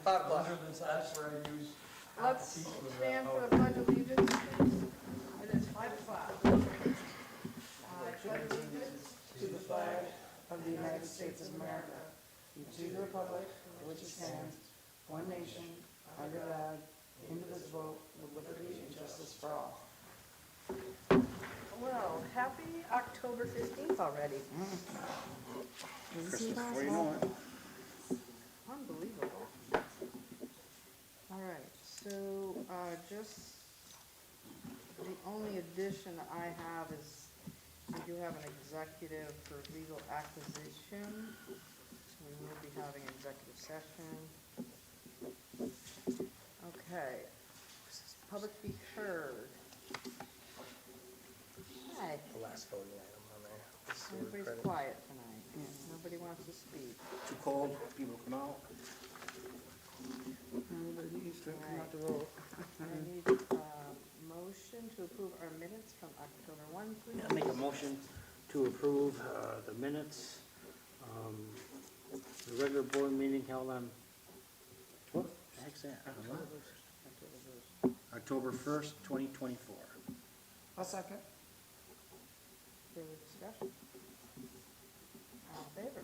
5 o'clock. That's where I use. Let's stand for the pledge of allegiance, please. It is 5 o'clock. I pledge allegiance To the flag of the United States of America, and to the republic for which it stands, one nation, under God, indivisible, with liberty and justice for all. Well, happy October 15th already. Christmas before you know it. Unbelievable. All right, so just the only addition I have is we do have an executive for legal acquisition. So we will be having executive session. Okay. Public be heard. Hi. The last voting item on there. The sewer Everybody's credit. quiet tonight. Nobody wants to speak. Too cold, people come out. Everybody needs to come out to vote. I need a motion to approve our minutes from October 1, please. I'll make a motion to approve the minutes. The regular board meeting held on, what the heck's that? October 1st. October 1st, 2024. I'll second. Further discussion? All in favor?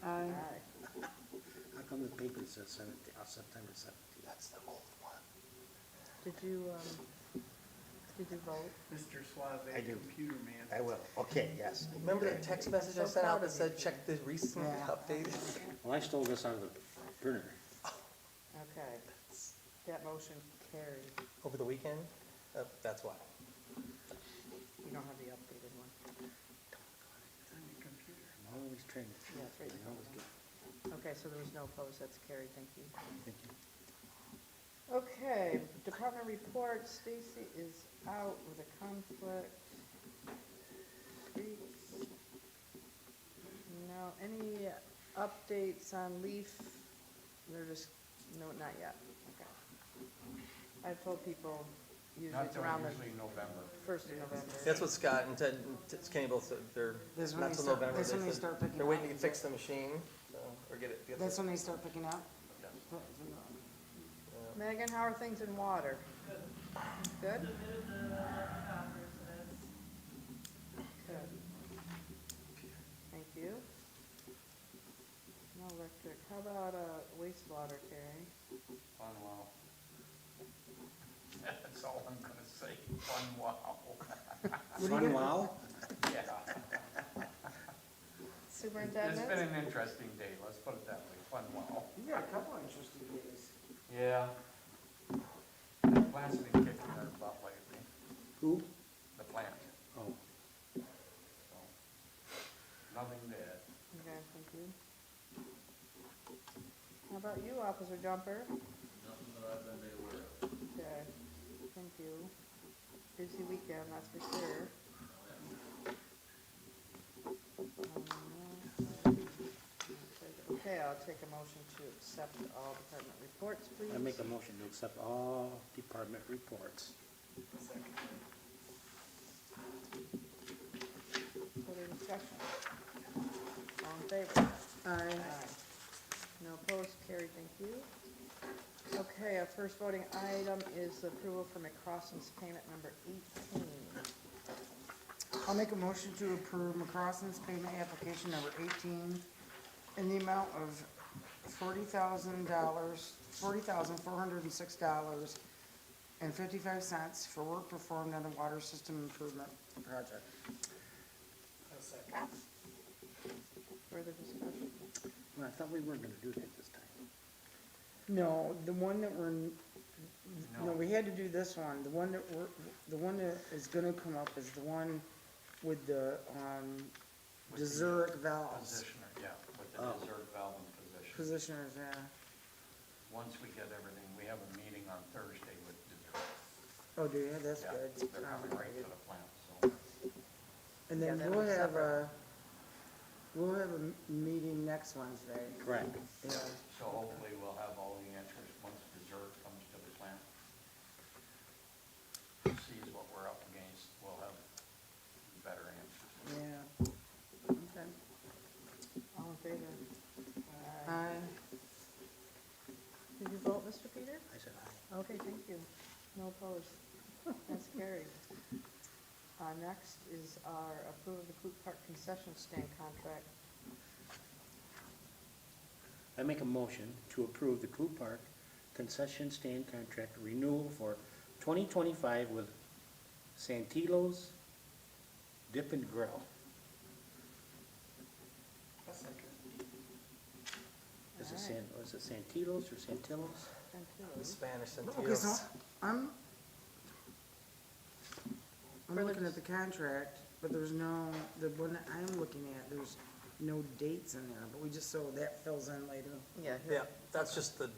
Aye. How come the paper says September 17th? That's the old one. Did you vote? Mr. Suave, I do. computer man. I will, okay, yes. Remember the text message I So sent out proud that of said, you. check the recent Yeah. updates? Well, I stole this out of the printer. Okay. That motion carried. Over the weekend? That's why. You don't have the updated one. It's on your computer. I'm always trained. Yeah, it's right in I front always of get. Okay, so there was no opposed, that's carried, thank you. Thank you. Okay, department report, Stacy is out with a conflict. Streets. No, any updates on leaf? They're just, no, not yet, okay. I've told people usually Not it's till around the usually November. 1st of November. That's what Scott and Ted Kenny both said, they're That's when not they till start- November. that's when They they said start picking they're waiting to up. fix the machine, so, or get it. That's when they start picking up? Yeah. Megan, how are things in water? Good? Good. Thank you. No electric. How about wastewater, Terry? Fun wow. That's all I'm gonna say, fun wow. Fun wow? Yeah. It's been Superintendent? an interesting day, let's put it that way, fun wow. You got a couple interesting days. Yeah. The plant's been kicking their butt lately, Who? the plant, Oh, so, nothing bad. Okay, thank you. How about you, Officer Jumper? Nothing that I've been made aware of. Okay, thank you. Busy weekend, that's for sure. Okay, I'll take a motion to accept all department reports, please. I make a motion to accept all department reports. Further discussion? All in favor? Aye. No opposed, carried, thank you. Okay, our first voting item is the approval for McCrossin's payment number 18. I'll make a motion to approve McCrossin's payment application number 18 in the amount of $40,406.55 for work performed on the water system improvement project. Further discussion? Well, I thought we weren't gonna do that this time. No, the one that no, we had to do this one. The one that is gonna come up is the one with the, Zurich valves. Positioner, yeah, with the Oh. dessert valve and position. Positioners, yeah. Once we get everything, we have a meeting on Thursday with dessert. Oh, do you? That's Yeah, good. they're coming right to the plant, so. And then Yeah, we'll that'll be have separate. we'll have a meeting next Wednesday. Correct. Yeah. So hopefully we'll have all the answers once dessert comes to the plant. Sees what we're up against, we'll have better answers. Yeah. Okay. All in favor? Aye. Did you Mr. Peter? I said aye. Okay, thank you. No opposed. That's carried. Next is our approval of the Clute Park concession stand contract. I make a motion to approve the Clute Park concession stand contract renewal for 2025 with Santilo's Dip and Grill. That's like Is it All right. Was it Santilo's or Santillo's? The Spanish Okay, so Santios. I'm For the- looking at the contract, but there's no, the one that I'm looking at, there's no dates in there, but we just, so that fills in later. Yeah. Yeah, that's just the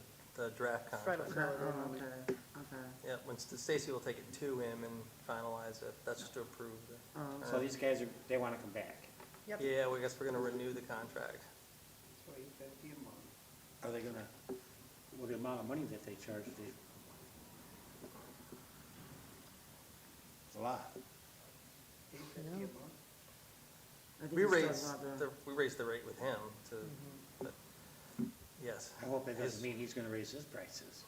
draft Fred contract. will Okay, fill it in oh, when we- okay, okay. Yeah, when Stacy will take it to him and finalize it, that's just to approve the. Oh, So these guys they want to come back. Yep. Yeah, well, I guess we're gonna renew the contract. So $850 a month. Are they gonna, what the amount of money that they charge, it's a lot. $850 a Yeah. month? I think We he's talking raised, about we raised the rate with him to, Mm-hmm. but, yes. I hope that His- doesn't mean he's gonna raise his prices.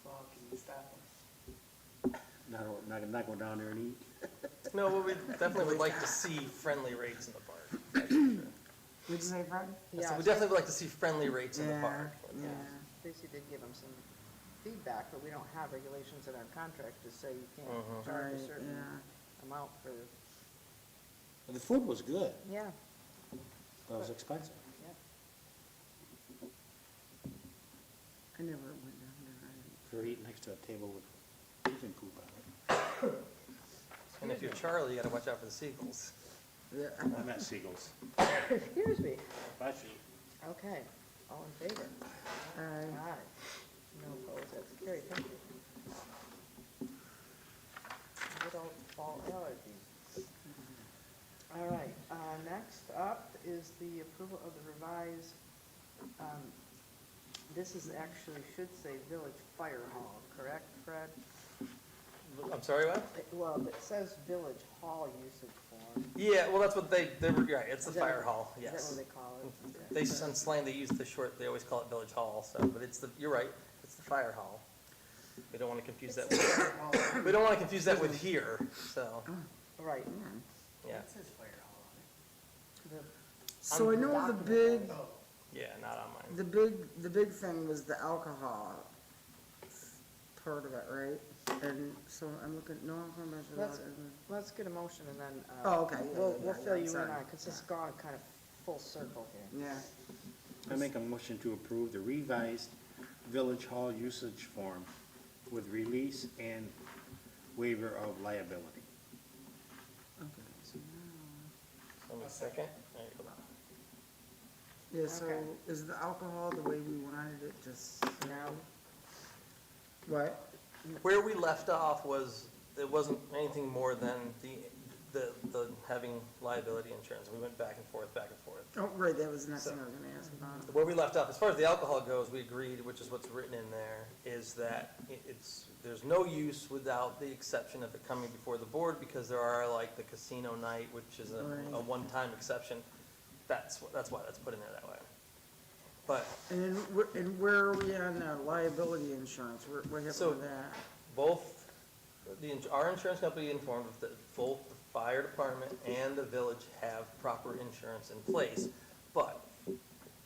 Well, can you stop us? Not go down there and eat. No, well, we definitely would like to see friendly rates in the park. That's for sure. What'd you say, Fred? So Yeah, we definitely would like to see friendly rates in the Yeah, park. yeah. Stacy did give him some feedback, but we don't have regulations in our contract to say you can't Mhm. charge a Right, certain yeah. amount for, The food was good, yeah, but it was expensive. yeah. I never went down there. If you're eating next to a table with chicken poop on it. And if you're Charlie, you gotta watch out for the seagulls. Yeah. I'm at Siegel's. Excuse me. Actually, Okay, all in favor? Aye. No opposed, that's carried, thank you. Good old fall allergies. All right, next up is the approval of the revised, this is actually, should say Village Fire Hall, correct, Fred? I'm sorry, what? Well, it says Village Hall usage form. Yeah, well, that's what they were, right, it's the Is that fire what- hall, Is that yes. what they call it? They, on slang, they use the short, they always call it Village Hall, so, but it's the, you're right, it's the fire hall. We don't wanna confuse that with, we don't wanna confuse that with here, so, Right. yeah, It says fire hall on it. The- So I know the big, Oh, yeah, not on mine. the big thing was the alcohol part of it, right? And so I'm looking, no alcohol measures. Let's- Let's get a motion and then, Oh, okay, yeah, we'll yeah, fill yeah, you in sorry. on, because it's gone kind of full circle here. Yeah, I make a motion to approve the revised Village Hall usage form with release and waiver of liability. okay, so now, So, a second, there you go. yeah, so Okay. is the alcohol the way we wanted it, just, Now, what? Where we left off was, it wasn't anything more than the having liability insurance. We went back and forth. Oh, right, that was the next So- thing I was gonna ask about. Where we left off, as far as the alcohol goes, we agreed, which is what's written in there, is that there's no use without the exception of it coming before the board, because there are like the casino night, which is a Right. one-time exception. That's why that's put in there that way. But And where are we on liability insurance? What happened So- with that? both, our insurance company informed us that both the fire department and the village have proper insurance in place, but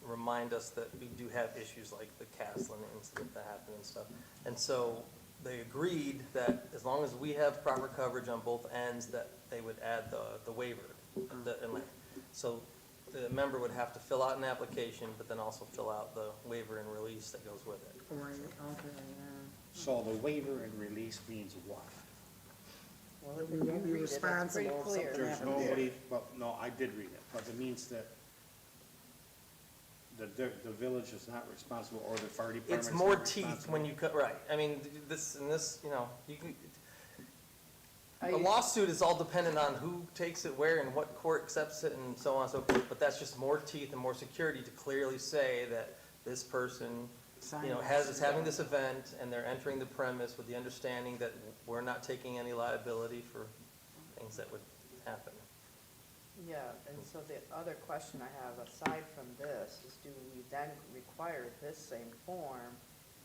remind us that we do have issues like the Caslin incident that happened and stuff. And so they agreed that as long as we have proper coverage on both ends, that they would add the waiver. So the member would have to fill out an application, but then also fill out the waiver and release that goes with it. Right, okay, yeah. So the waiver and release means what? well, That if we you won't be read it, it's pretty responsible if clear. something There's happened. nobody, well, no, I did read it, but it means that the village is not responsible, or the fire department's It's not more teeth responsible. when you cut, right, I mean, this, you know, you can, Are a you- lawsuit is all dependent on who takes it where and what court accepts it and so on and so forth, but that's just more teeth and more security to clearly say that this person, you know, is having this event, and they're entering the premise with the understanding that we're not taking any liability for things that would happen. Yeah, and so the other question I have aside from this is do we then require this same form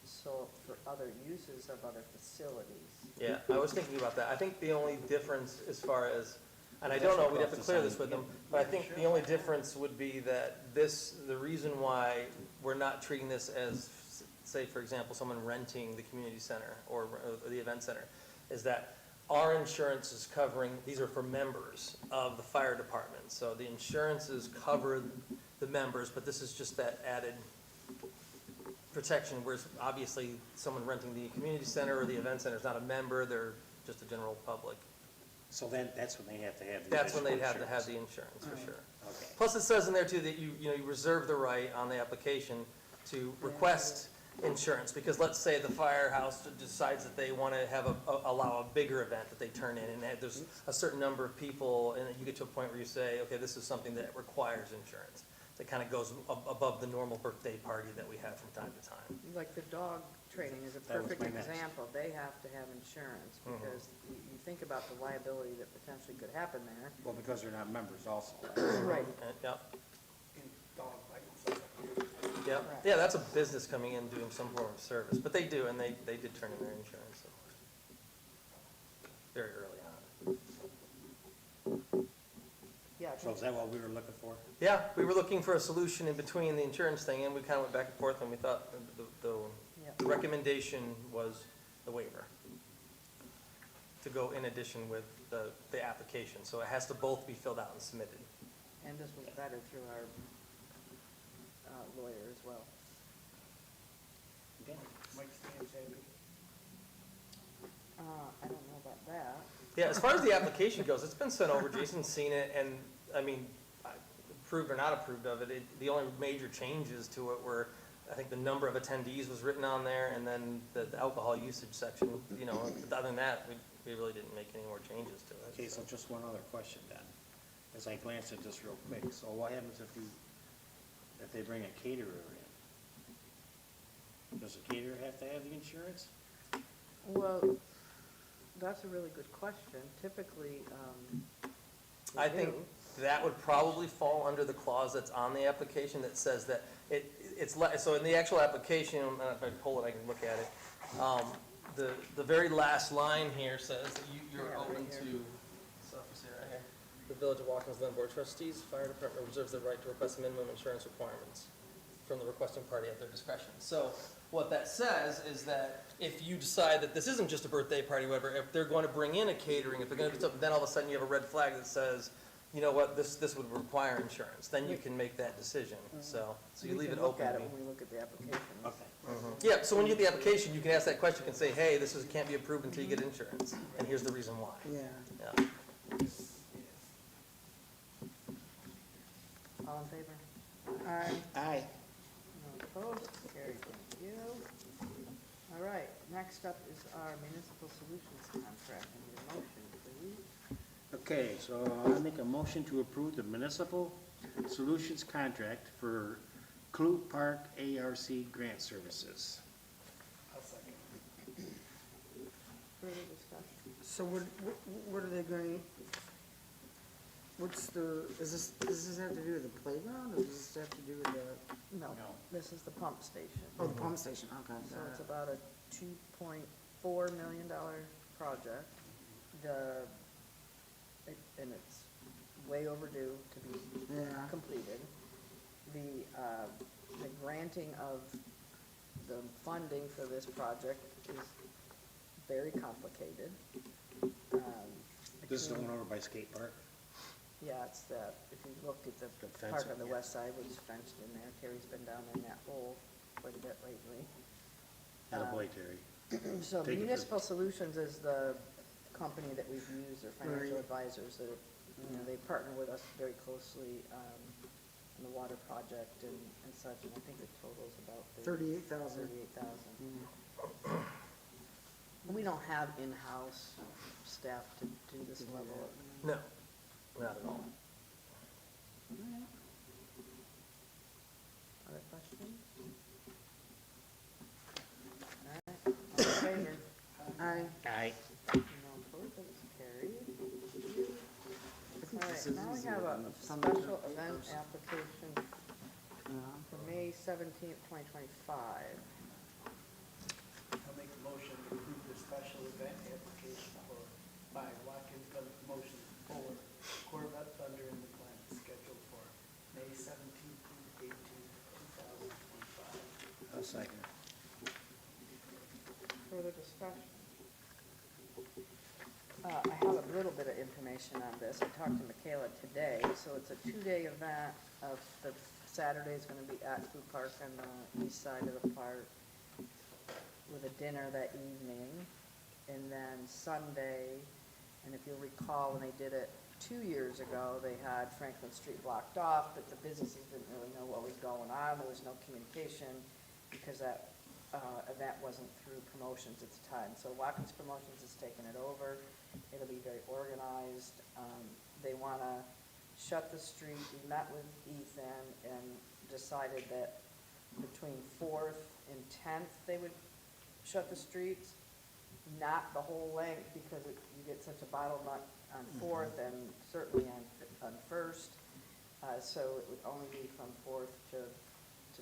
so for other uses of other facilities? Yeah, I was thinking about that. I think the only difference as far as, and I don't know, we'd have to clear this with them, but I think the only difference would be that this, the reason why we're not treating this as, say, for example, someone renting the community center or the event center, is that our insurance is covering, these are for members of the fire department. So the insurances cover the members, but this is just that added protection, whereas obviously someone renting the community center or the event center is not a member, they're just a general public. So then, that's when they have to have the That's when they'd additional have to have insurance. the insurance, for sure. Okay. Plus, it says in there too that you reserve the right on the application to request insurance, because let's say the firehouse decides that they want to have allow a bigger event that they turn in, and there's a certain number of people, and then you get to a point where you say, okay, this is something that requires insurance. That kind of goes above the normal birthday party that we have from time to time. Like the dog training is a That was perfect my next. example. They have to have insurance because you think about the liability that potentially could happen there. Well, because they're not members also. Right. Yep, In dog bites. yep. Correct. Yeah, that's a business coming in doing some form of service, but they do, and they did turn in their insurance very early on. Yeah, So is that what we were looking for? Yeah, we were looking for a solution in between the insurance thing, and we kind of went back and forth, and we thought the recommendation was the waiver to go in addition with the application. So it has to both be filled out and submitted. and this was vetted through our lawyer as well. Okay. Mike stands happy. I don't know about that. Yeah, as far as the application goes, it's been sent over, Jason's seen it, and, I mean, approved or not approved of it, the only major changes to it were, I think the number of attendees was written on there, and then the alcohol usage section, you know, other than that, we really didn't make any more changes to it. Okay, so just one other question then, as I glance at this real quick. So what happens if they bring a caterer in? Does the caterer have to have the insurance? Well, that's a really good question. Typically, I they think do. that would probably fall under the clause that's on the application that says that so in the actual application, if I pull it, I can look at it. The very last line here says that you're Yeah, right open here. to, stuff you see right here. The Village of Watkins Glen Board of Trustees, Fire Department reserves the right to request minimum insurance requirements from the requesting party at their discretion. So what that says is that if you decide that this isn't just a birthday party, whatever, if they're going to bring in a catering, if they're going to do something, then all of a sudden you have a red flag that says, you know what, this would require insurance, then you can make that decision. So you leave it We can look open. at to it be- when we look at the application. Okay. Yeah, so when you get the application, you can ask that question, you can say, hey, this can't be approved until you get insurance, and here's the reason why. Yeah. Yeah. All in favor? Aye. No opposed? Carried, thank you. All right, next up is our municipal solutions contract. I need a motion, please. Okay, so I'll make a motion to approve the municipal solutions contract for Clue Park ARC grant services. I'll second. Further discussion? So what are they going, what's the, does this have to do with the playground, or does this have to do with the, No, No. this is the pump station. oh, the pump station, okay. So it's about a $2.4 million project. And it's way overdue to be Yeah. completed. The granting of the funding for this project is very complicated. This is the between- one over by skate park? Yeah, it's that, if you look at the The fence, park on the yeah. west side, which is fenced in there, Terry's been down in that hole quite a bit lately. Attaboy, Terry. So Take it for- Municipal Solutions is the company that we've used, or financial Right. advisors, that, you know, they partner with us very closely, on the water project and such, and I think the total's about 38,000. 38,000. And we don't have in-house staff to do this level. No, not at all. Other questions? All right, all in favor? Aye. Aye. No opposed, that's carried. I think All this right, is now we easier have a than some of the special event papers. application Yeah. for May 17th, 2025. I'll make the motion to approve the special event application by Watkins Gun Promotions for Corvette Thunder in the Glen, scheduled for May 17th through 18th, 2025. I'll second. Further discussion? I have a little bit of information on this. I talked to Michaela today, so it's a two-day event of, the Saturday's gonna be at Food Park on the east side of the park with a dinner that evening, and then Sunday, and if you'll recall, when they did it 2 years ago, they had Franklin Street blocked off, but the businesses didn't really know what was going on. There was no communication because that event wasn't through promotions at the time. So Watkins Promotions has taken it over. It'll be very organized. They want to shut the street. We met with Ethan and decided that between 4th and 10th, they would shut the streets, not the whole length, because you get such a bottleneck on 4th and certainly on 1st. So it would only be from 4th to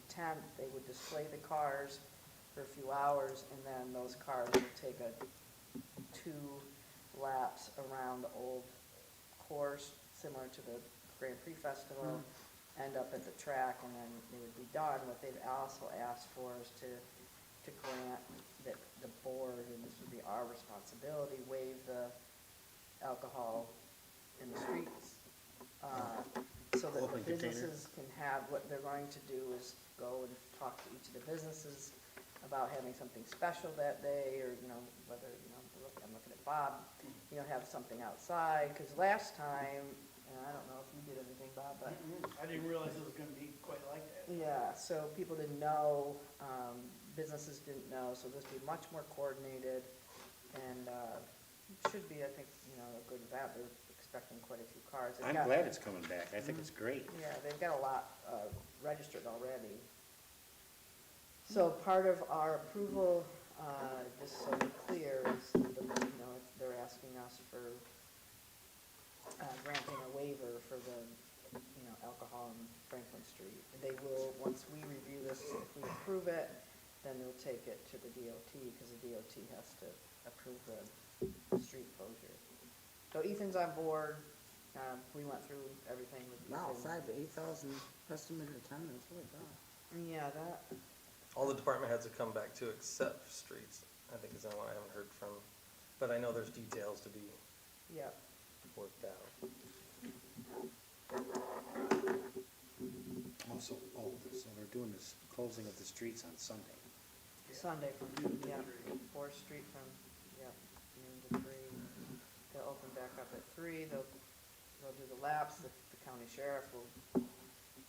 10th. They would display the cars for a few hours, and then those cars would take a 2 laps around the old course, similar to the Grand Prix Festival, end up at the track, and then they would be done. What they've also asked for is to grant that the board, and this would be our responsibility, waive the alcohol in the streets. So that the Open container. businesses can have, what they're going to do is go and talk to each of the businesses about having something special that day, or, whether, I'm looking at Bob, have something outside, because last time, and I don't know if you did anything, Bob, but, I didn't realize it was gonna be quite like that. yeah, so people didn't know, businesses didn't know, so this would be much more coordinated, and, should be, I think, a good event. They're expecting quite a few cars. They've I'm got- glad it's coming back. I think it's great. Yeah, they've got a lot registered already. So part of our approval, just so we're clear, is, they're asking us for granting a waiver for the, alcohol on Franklin Street. They will, once we review this, if we approve it, then they'll take it to the DOT, because the DOT has to approve the street closure. So Ethan's on board. We went through everything with Wow, Ethan. 5,000 to 8,000 estimated attendance, holy cow. Yeah, that, All the department heads have come back to except streets, I think is the only one I haven't heard from. But I know there's details to be yeah. worked out. Also, so they're doing this closing of the streets on Sunday. Sunday from, 4th Street from, noon to 3. They'll open back up at 3. They'll do the laps. The county sheriff will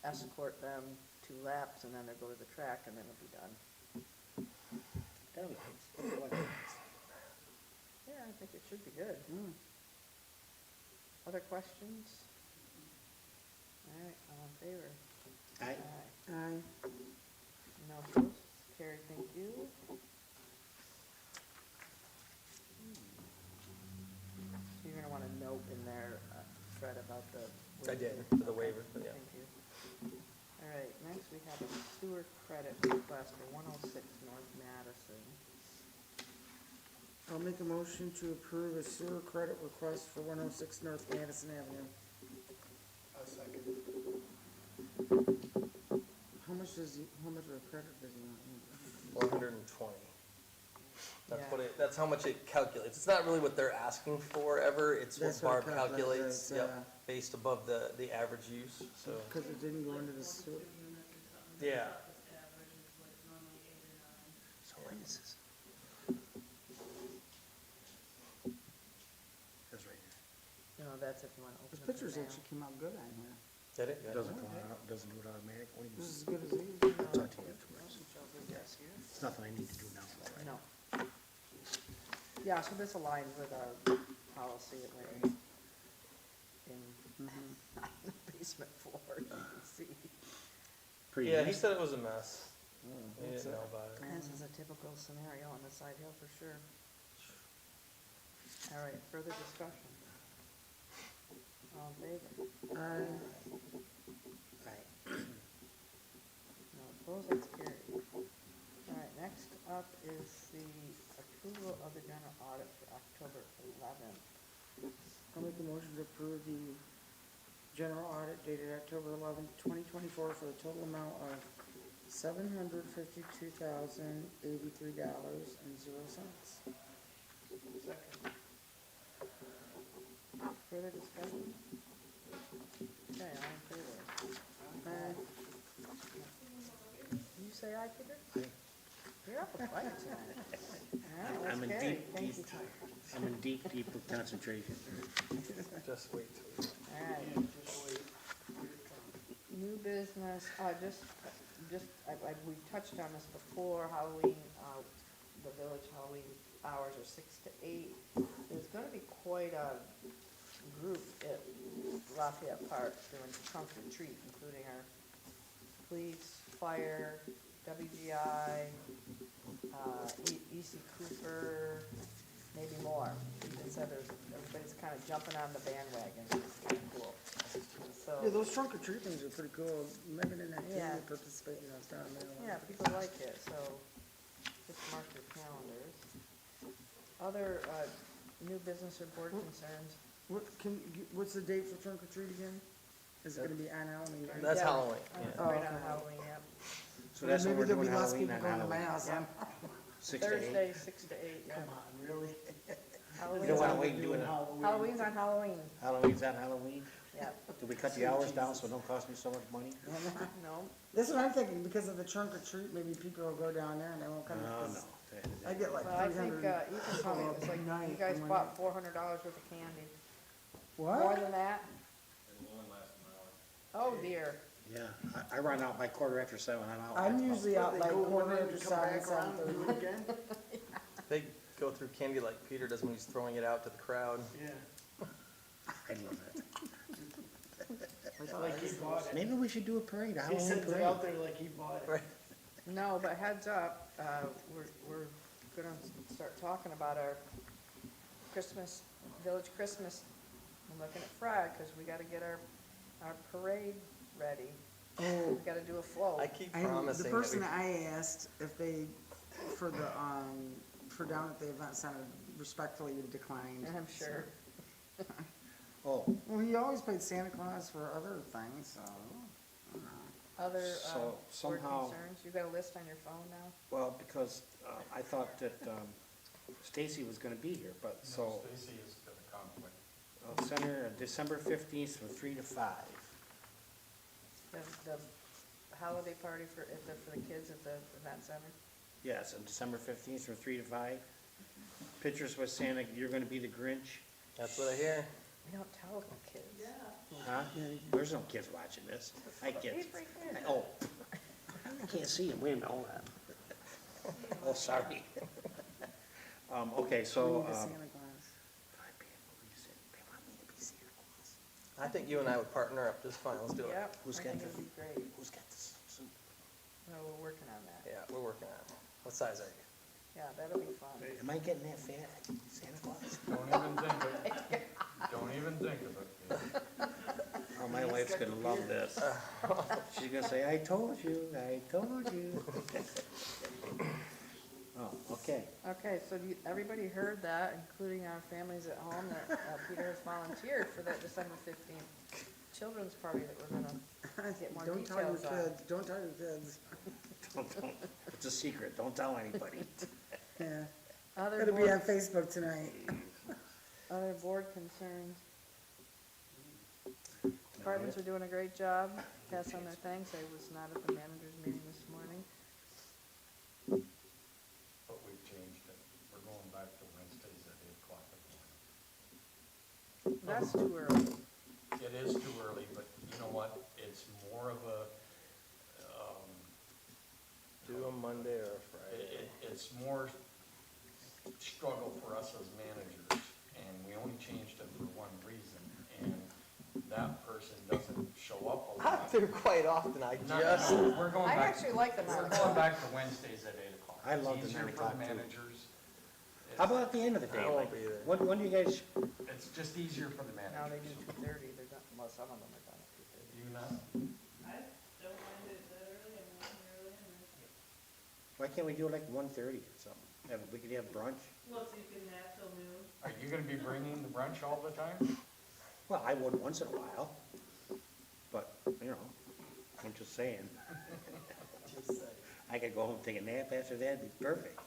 escort them 2 laps, and then they'll go to the track, and then it'll be done. That'll be nice. Yeah, I think it should be good. Mm. Other questions? All right, all in favor? Aye. Aye. No opposed? Carried, thank you. So you're gonna want a note in there, Fred, about the. I did, waiver. for the waiver, but yeah. Thank you. All right, next we have a sewer credit request for 106 North Madison. I'll make a motion to approve a sewer credit request for 106 North Madison Avenue. A second. How much of a credit does he want? 120. That's Yeah. what that's how much it calculates. It's not really what they're asking for ever, it's what That's what Barb it calculates, calculates, yep, based above the average use, so, Because it didn't go into the sewer. yeah. So when is this? That's right here. No, that's if you wanna open His it for pictures now. actually came out good on here. Did it? Good. Doesn't go out, doesn't do it automatic. What do you This is mean? as good as these. I'll talk to you afterwards. Yes. It's nothing I need to do now. No. Yeah, so this aligns with our policy that we're in the basement floor, you can see. Pretty Yeah, he nice. said it was a mess. Oh, He that's didn't know it. about it. This is a typical scenario on the side hill for sure. All right, further discussion. All in favor? Aye. No opposed, that's carried. All right, next up is the approval of the general audit for October 11th. I'll make a motion to approve the general audit dated October 11th, 2024 for the total amount of $752,083.00. Second. Further discussion? Okay, all in favor? Aye. Did you say aye, Peter? Aye. You're up a fight tonight. All right, I'm in that's carried. deep, Thank deep, you. I'm in deep concentration. Just wait till All right. Yeah, just wait. Here it comes. New business, we touched on this before, Halloween, the village Halloween hours are 6 to 8. There's gonna be quite a group at Lafayette Park doing trunk or treat, including our police, fire, WGI, EC Cooper, maybe more. They said everybody's kind of jumping on the bandwagon, it's kind of cool. So. Yeah, those trunk or treat things are pretty cool. Megan and that Yeah. team participating, I was down there. Yeah, people like it, so just mark your calendars. Other, new business or board concerns? What's the date for trunk or treat again? Is it gonna be on Halloween, right? That's Yeah. Halloween, Right yeah. Oh, on okay. Halloween, yep. So that's what Maybe we're there'll doing be less Halloween people on going to my Halloween, house, huh? 6 to 8. Thursday, 6 to 8, yeah. Come on, really? You Halloween's don't wanna on- wait and do it. Halloween's on Halloween, Halloween's on Halloween? yep. Do we cut the hours down so it don't cost me so much money? No, That's what I'm thinking, because of the trunk or treat, maybe people will go down there and they won't come. No, because no. I get like well, I think, 300. Ethan told me it was like, you Night guys and bought $400 worth of candy. More What? than that? It'll only last an hour. Oh dear. Yeah, I run out by 7:15, I'm out. I'm usually out like Go quarter one after and come back 7, around and do 7:30. it again? They go through candy like Peter does when he's throwing it out to the crowd. Yeah, I love it. like he bought it. Maybe we should do a parade, a He Halloween sends it parade. out there like he bought it. Right. No, but heads up, we're gonna start talking about our Christmas, village Christmas. I'm looking at Fred, cause we gotta get our parade ready. Oh, We gotta do a float. I keep the promising that person we, that I asked if they, for down at the event center, respectfully declined. I'm sure. Oh, Well, he always played Santa Claus for other things, so. I don't know. Other, So, board somehow- concerns? You got a list on your phone now? well, because I thought that Stacy was gonna be here, but so, Stacy is got a conflict. Center, December 15th from 3 to 5. The holiday party for the kids at the event center? Yes, on December 15th from 3 to 5. Pictures with Santa, you're gonna be the Grinch, that's what I hear. We don't tell the kids. huh? There's no kids watching this. I get He's it. right there. Oh, I can't see him, wait a minute, hold on. Oh, sorry. Okay, so, We need a Santa Claus. they want me to be Santa Claus. I think you and I would partner up just fine, let's do it. Yep, I Who's think got it'd the- be great. Who's got this suit? No, we're working on that. Yeah, we're working on it. What size are you? Yeah, that'll be fun. Am I getting that fat, Santa Claus? Don't even think of it. Don't even think of it. Oh, my wife's gonna love this. She's gonna say, I told you, I told you. Oh, okay. Okay, so everybody heard that, including our families at home, that Peter has volunteered for that December 15th children's party that we're gonna get more Don't tell your details on. kids, don't tell your kids. Don't, it's a secret, don't tell anybody. Yeah, Other it'll be on board, Facebook tonight. other board concerns. Departments are doing a great job. Pass on their thanks. I was not at the manager's meeting this morning. But we've changed it. We're going back to Wednesdays at 8 o'clock in the morning. That's too early. It is too early, but you know what? It's more of a, Do a Monday or a Friday. it's more struggle for us as managers, and we only changed it for one reason, and that person doesn't show up a I'm lot. there quite often, I No, just, no, We're going I back, actually like the we're 9 going o'clock. back to Wednesdays at 8 o'clock. I love the It's 9 easier for o'clock, too. managers. How about at the end of the day? I won't like, be there. When do you guys, It's just easier for the Now they managers. do 2:30, they're done. Most some of them are done at 2:30. Do you not? I don't mind it that early, I'm working early and, Why can't we do it like 1:30 or something? We could have brunch? well, so you can nap till noon. Are you gonna be bringing the brunch all the time? Well, I would once in a while, but, you know, I'm just saying. Just say, I could go home and take a nap after that, it'd be perfect.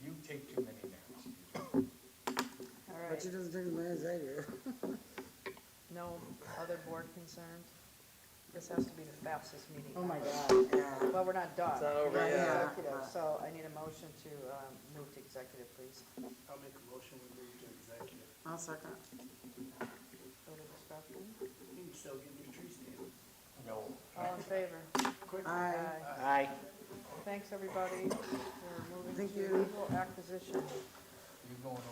You take too many naps. All But right, she doesn't take as many as I do. no other board concerns? This has to be the fastest meeting. Oh my ever. God, yeah. Well, we're not done. It's not over We're in yet. executive, so I need a motion to move to executive, please. I'll make a motion, we move to executive. I'll second. Further discussion? You can still get your tree stand. No. All in favor? Quick. Aye. Aye. Thanks, everybody. We're moving Thank to you. legal acquisition. You going over?